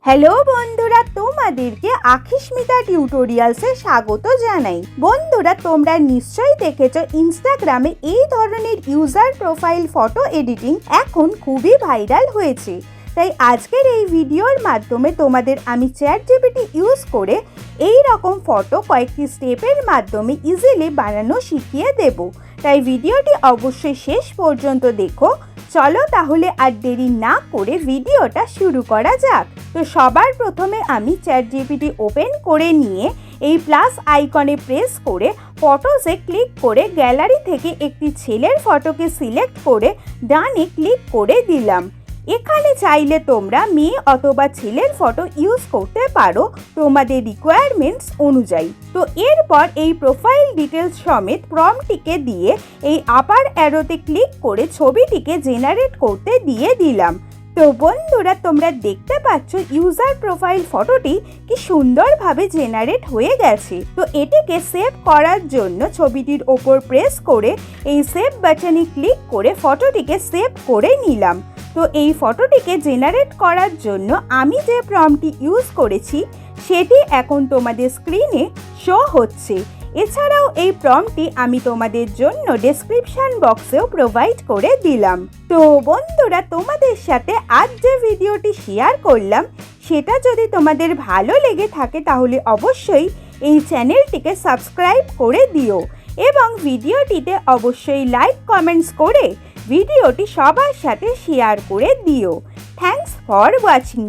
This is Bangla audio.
হ্যালো বন্ধুরা, তোমাদেরকে আখিস্মিতা টিউটোরিয়ালসে স্বাগত জানাই। বন্ধুরা, তোমরা নিশ্চয়ই দেখেছো ইনস্টাগ্রামে এই ধরনের ইউজার প্রোফাইল ফটো এডিটিং এখন খুবই ভাইরাল হয়েছে। তাই আজকের এই ভিডিওর মাধ্যমে তোমাদের আমি চ্যাটজিপিটি ইউজ করে এই রকম ফটো কয়েকটি স্টেপের মাধ্যমে ইজিলি বানানো শিখিয়ে দেব। তাই ভিডিওটি অবশ্যই শেষ পর্যন্ত দেখো। চলো তাহলে আর দেরি না করে ভিডিওটা শুরু করা যাক। তো সবার প্রথমে আমি চ্যাটজিপিটি ওপেন করে নিয়ে এই প্লাস আইকনে প্রেস করে ফটোসে ক্লিক করে গ্যালারি থেকে একটি ছেলের ফটোকে সিলেক্ট করে ডানে ক্লিক করে দিলাম। এখানে চাইলে তোমরা মেয়ে অথবা ছেলের ফটো ইউজ করতে পারো তোমাদের রিকোয়ারমেন্টস অনুযায়ী। তো এরপর এই প্রোফাইল ডিটেলস সমেত প্রম্পটটিকে দিয়ে এই আপার অ্যারোতে ক্লিক করে ছবিটিকে জেনারেট করতে দিয়ে দিলাম। তো বন্ধুরা, তোমরা দেখতে পাচ্ছ ইউজার প্রোফাইল ফটোটি কি সুন্দরভাবে জেনারেট হয়ে গেছে। তো এটিকে সেভ করার জন্য ছবিটির ওপর প্রেস করে এই সেভ বাটনে ক্লিক করে ফটোটিকে সেভ করে নিলাম। তো এই ফটোটিকে জেনারেট করার জন্য আমি যে প্রম্পটটি ইউজ করেছি সেটি এখন তোমাদের স্ক্রিনে শো হচ্ছে। এছাড়াও এই প্রম্পটটি আমি তোমাদের জন্য ডেসক্রিপশন বক্সেও প্রোভাইড করে দিলাম। তো বন্ধুরা, তোমাদের সাথে আজ যে ভিডিওটি শেয়ার করলাম সেটা যদি তোমাদের ভালো লেগে থাকে তাহলে অবশ্যই এই চ্যানেলটিকে সাবস্ক্রাইব করে দিও এবং ভিডিওটিতে অবশ্যই লাইক কমেন্টস করে ভিডিওটি সবার সাথে শেয়ার করে দিও। Thanks for watching.